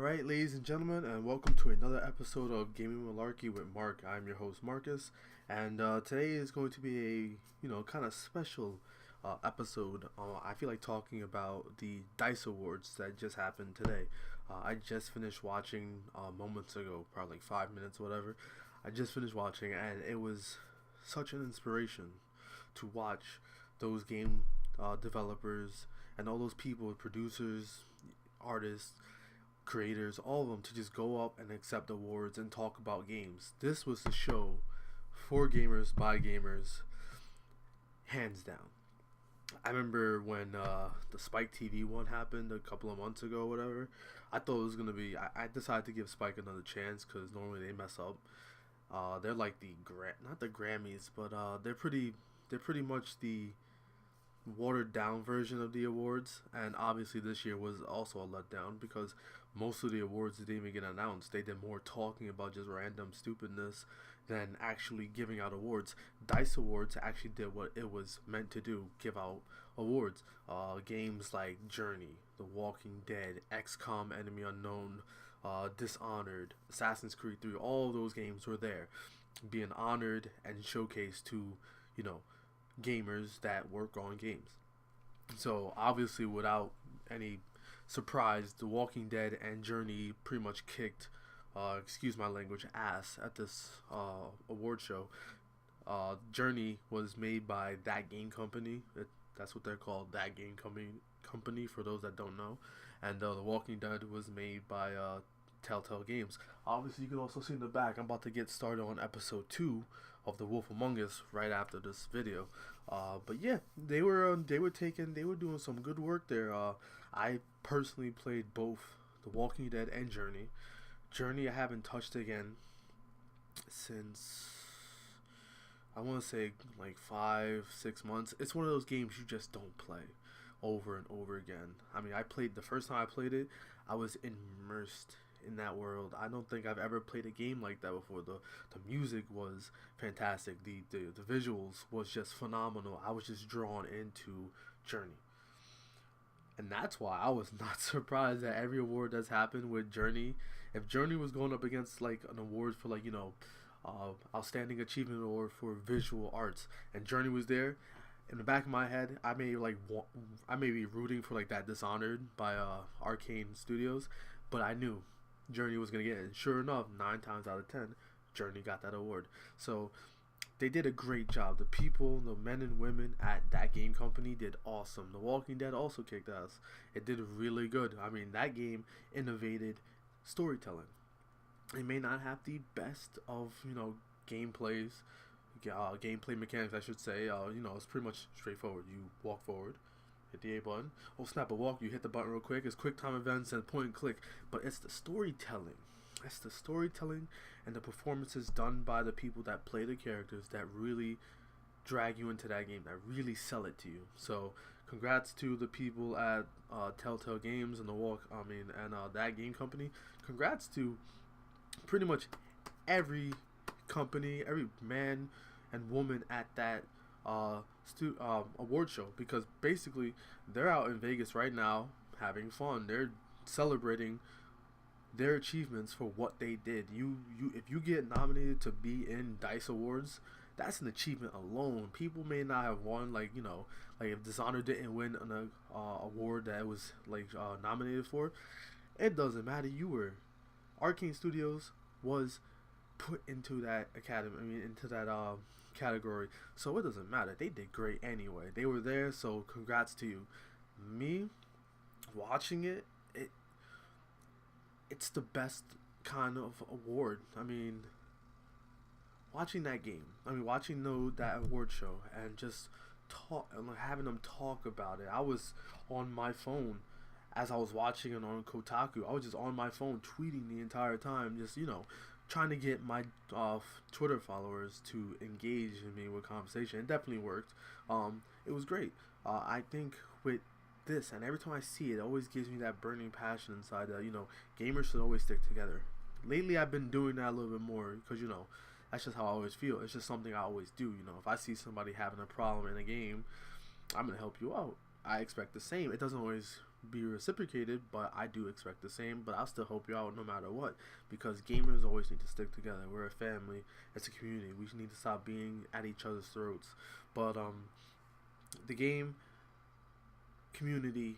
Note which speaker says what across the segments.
Speaker 1: Alright, ladies and gentlemen, and welcome to another episode of Gaming Malarkey with Marc. I'm your host, Marcus, and today is going to be kind of special episode. I feel like talking about the D.I.C.E awards that just happened today. I just finished watching moments ago, probably like 5 minutes, whatever. I just finished watching, and it was such an inspiration to watch those game developers and all those people, producers, artists, creators, all of them, to just go up and accept awards and talk about games. This was the show for gamers by gamers, hands down. I remember when the Spike TV one happened a couple of months ago, whatever. I thought it was gonna be. I decided to give Spike another chance because normally they mess up. They're like not the Grammys, but they're pretty much the watered down version of the awards, and obviously this year was also a letdown because most of the awards didn't even get announced. They did more talking about just random stupidness than actually giving out awards. D.I.C.E awards actually did what it was meant to do, give out awards. Games like Journey, The Walking Dead, XCOM Enemy Unknown, Dishonored, Assassin's Creed 3, all of those games were there being honored and showcased to gamers that work on games. So obviously, without any surprise, The Walking Dead and Journey pretty much kicked, excuse my language, ass at this award show. Journey was made by That Game Company. That's what they're called, That Game Company, for those that don't know. And The Walking Dead was made by Telltale Games. Obviously, you can also see in the back, I'm about to get started on episode 2 of The Wolf Among Us right after this video. But yeah, they were doing some good work there. I personally played both The Walking Dead and Journey. Journey I haven't touched again since, I want to say, like 5-6 months. It's one of those games you just don't play over and over again. I mean, the first time I played it, I was immersed in that world. I don't think I've ever played a game like that before. The music was fantastic. The visuals was just phenomenal. I was just drawn into Journey. And that's why I was not surprised at every award that's happened with Journey. If Journey was going up against like an award for outstanding achievement award for visual arts, and Journey was there, in the back of my head, I may be rooting for like that Dishonored by Arcane Studios, but I knew Journey was gonna get it. And sure enough, 9 times out of 10, Journey got that award. So they did a great job. The people, the men and women at That Game Company did awesome. The Walking Dead also kicked ass. It did really good. I mean, that game innovated storytelling. It may not have the best of gameplay mechanics, I should say. It's pretty much straightforward. You walk forward, hit the A button. Oh snap, a walk, you hit the button real quick. It's quick time events and point and click. But it's the storytelling. It's the storytelling and the performances done by the people that play the characters that really drag you into that game, that really sell it to you. So congrats to the people at Telltale Games and That Game Company. Congrats to pretty much every company, every man and woman at that award show, because basically they're out in Vegas right now having fun. They're celebrating their achievements for what they did. If you get nominated to be in D.I.C.E awards, that's an achievement alone. People may not have won, like if Dishonored didn't win an award that it was nominated for, it doesn't matter. Arcane Studios was put into that into that category, so it doesn't matter. They did great anyway. They were there, so congrats to you. Me watching it's the best kind of award. I mean, watching that game, watching that award show and just having them talk about it. I was on my phone as I was watching it on Kotaku. I was just on my phone tweeting the entire time, just trying to get my Twitter followers to engage in me with conversation. It definitely worked. It was great. I think with this, and every time I see it, it always gives me that burning passion inside that gamers should always stick together. Lately I've been doing that a little bit more because that's just how I always feel. It's just something I always do. If I see somebody having a problem in a game, I'm gonna help you out. I expect the same. It doesn't always be reciprocated, but I do expect the same. But I'll still help you out no matter what, because gamers always need to stick together. We're a family. It's a community. We need to stop being at each other's throats. But the game community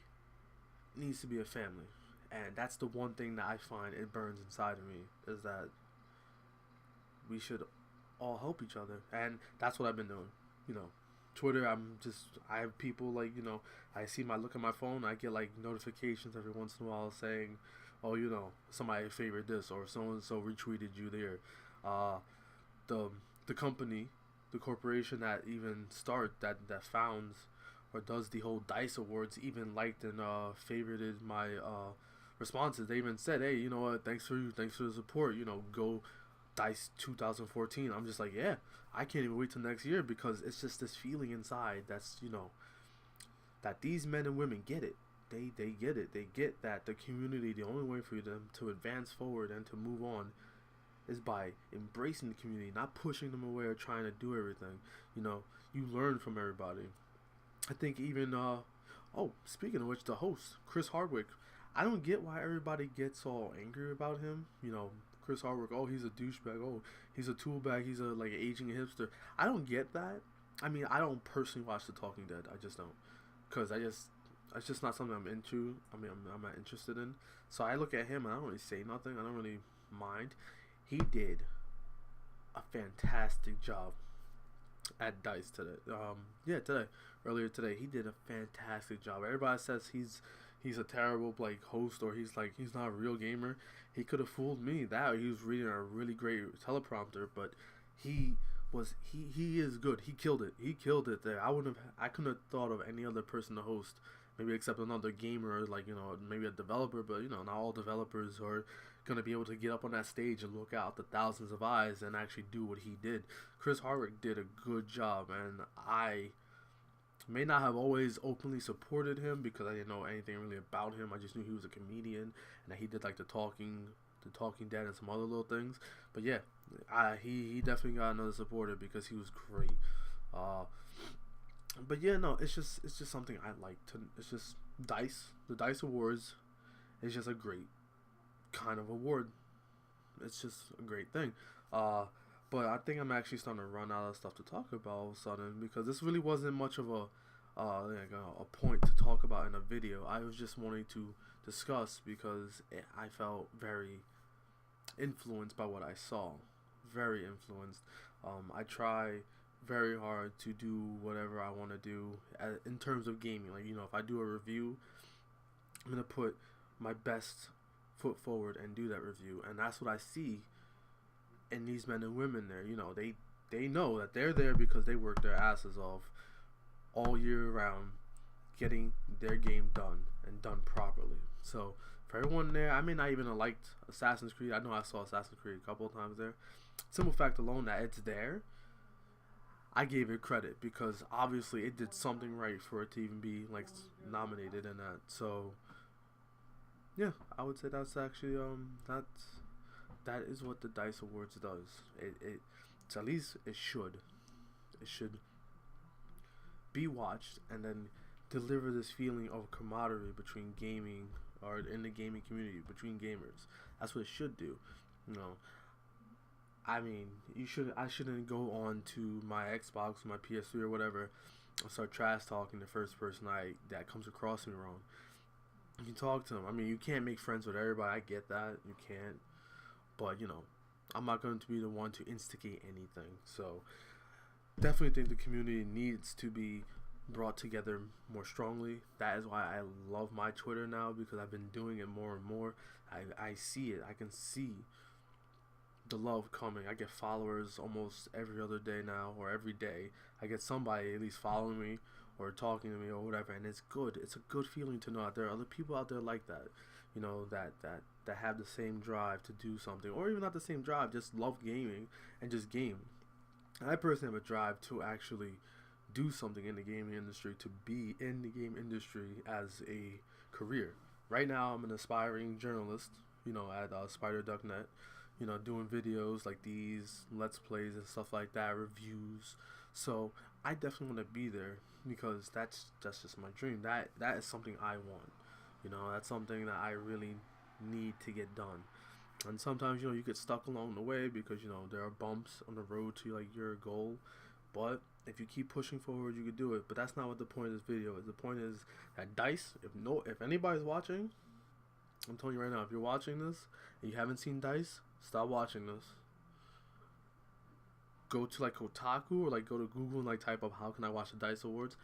Speaker 1: needs to be a family, and that's the one thing that I find it burns inside of me, is that we should all help each other, and that's what I've been doing. You know, Twitter. I have people like, I look at my phone, I get like notifications every once in a while saying, oh, somebody favored this, or so and so retweeted you there. The company, the corporation that even that founds or does the whole D.I.C.E awards even liked and favorited my responses. They even said, hey, you know what, thanks for the support, go D.I.C.E 2014. I'm just like, yeah, I can't even wait till next year, because it's just this feeling inside that's, that these men and women get it. They get it. They get that the community, the only way for them to advance forward and to move on is by embracing the community, not pushing them away or trying to do everything. You learn from everybody. I think even, speaking of which, the host, Chris Hardwick, I don't get why everybody gets all angry about him. Chris Hardwick, oh, he's a douchebag, oh, he's a tool bag, he's a like aging hipster. I don't get that. I mean, I don't personally watch The Talking Dead. I just don't, because it's just not something I'm into. I mean, I'm not interested in. So I look at him and I don't really say nothing. I don't really mind. He did a fantastic job at D.I.C.E today. Earlier today, he did a fantastic job. Everybody says he's a terrible like host, or he's not a real gamer. He could have fooled me that he was reading a really great teleprompter, but he is good. He killed it there. I couldn't have thought of any other person to host, maybe except another gamer, like, maybe a developer, but not all developers are gonna be able to get up on that stage and look out the thousands of eyes and actually do what he did. Chris Hardwick did a good job, and I may not have always openly supported him because I didn't know anything really about him. I just knew he was a comedian and that he did like the Talking Dead and some other little things. But yeah, he definitely got another supporter because he was great. But yeah, no, it's just something I like to. It's just D.I.C.E. The D.I.C.E Awards is just a great kind of award. It's just a great thing. But I think I'm actually starting to run out of stuff to talk about all of a sudden, because this really wasn't much of a point to talk about in a video. I was just wanting to discuss because I felt very influenced by what I saw. Very influenced. I try very hard to do whatever I want to do in terms of gaming. Like, if I do a review, I'm going to put my best foot forward and do that review. And that's what I see in these men and women there. They know that they're there because they work their asses off all year round getting their game done and done properly. So for everyone there, I may not even have liked Assassin's Creed. I know I saw Assassin's Creed a couple of times there. Simple fact alone that it's there, I gave it credit, because obviously it did something right for it to even be like nominated in that. So yeah, I would say that's actually that is what the D.I.C.E Awards does. It's at least it should be watched and then deliver this feeling of camaraderie between gaming, or in the gaming community between gamers. That's what it should do. I mean, I shouldn't go on to my Xbox, my PS3 or whatever, and start trash talking the first person that comes across me wrong. You can talk to them. I mean, you can't make friends with everybody. I get that. You can't. But, I'm not going to be the one to instigate anything. So, definitely think the community needs to be brought together more strongly. That is why I love my Twitter now, because I've been doing it more and more. I see it. I can see the love coming. I get followers almost every other day now, or every day. I get somebody at least following me or talking to me or whatever, and it's good. It's a good feeling to know that there are other people out there like that, that have the same drive to do something, or even not the same drive, just love gaming and just game. I personally have a drive to actually do something in the gaming industry, to be in the game industry as a career. Right now, I'm an aspiring journalist, at Spider.net, doing videos like these, Let's Plays and stuff like that, reviews. So I definitely want to be there, because that's just my dream. That is something I want That's something that I really need to get done. And sometimes you get stuck along the way because there are bumps on the road to like your goal. But if you keep pushing forward, you can do it. But that's not what the point of this video is. The point is that D.I.C.E, if anybody's watching, I'm telling you right now, if you're watching this and you haven't seen D.I.C.E, stop watching this. Go to like Kotaku or like go to Google and like type up how can I watch the D.I.C.E Awards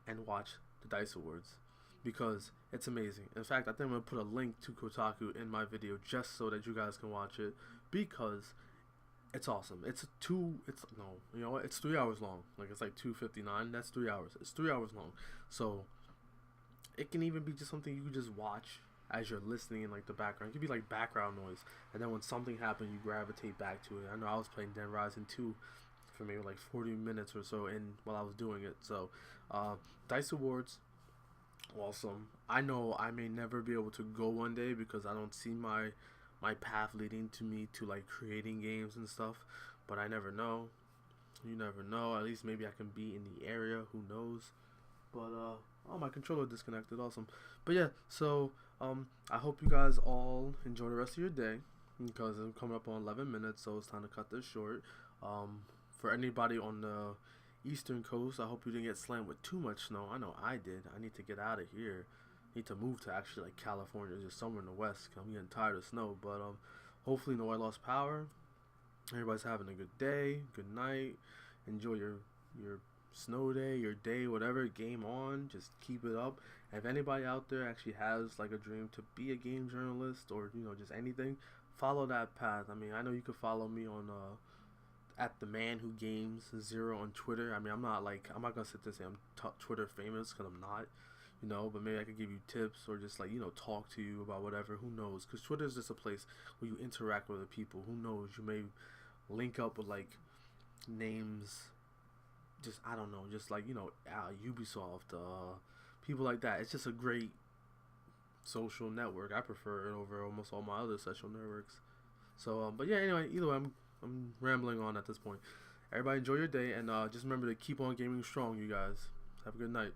Speaker 1: and watch the D.I.C.E Awards, because it's amazing. In fact, I think I'm gonna put a link to Kotaku in my video just so that you guys can watch it, because it's awesome. It's no, you know what? It's 3 hours long. Like it's like 2:59. That's 3 hours. It's 3 hours long. So it can even be just something you can just watch as you're listening in like the background. It could be like background noise, and then when something happens, you gravitate back to it. I know I was playing Dead Rising 2 for maybe like 40 minutes or so in while I was doing it. So D.I.C.E Awards, awesome. I know I may never be able to go one day because I don't see my path leading to me to like creating games and stuff, but I never know. You never know. At least maybe I can be in the area, who knows. But oh, my controller disconnected. Awesome. But yeah, so I hope you guys all enjoy the rest of your day, because I'm coming up on 11 minutes, so it's time to cut this short. For anybody on the Eastern Coast, I hope you didn't get slammed with too much snow. I know I did. I need to get out of here. I need to move to actually like California, just somewhere in the West. I'm getting tired of snow. But hopefully nobody lost power. Everybody's having a good day, good night. Enjoy your snow day, your day, whatever. Game on. Just keep it up. And if anybody out there actually has like a dream to be a game journalist, or just anything, follow that path. I mean, I know you could follow me on at the man who games 0 on Twitter. I mean, I'm not gonna sit there and say I'm Twitter famous, because I'm not, but maybe I could give you tips, or just like talk to you about whatever. Who knows? Because Twitter is just a place where you interact with other people. Who knows? You may link up with like names, just I don't know, just like Ubisoft, people like that. It's just a great social network. I prefer it over almost all my other social networks. So but yeah, anyway, either way, I'm rambling on at this point. Everybody enjoy your day, and just remember to keep on gaming strong, you guys. Have a good night.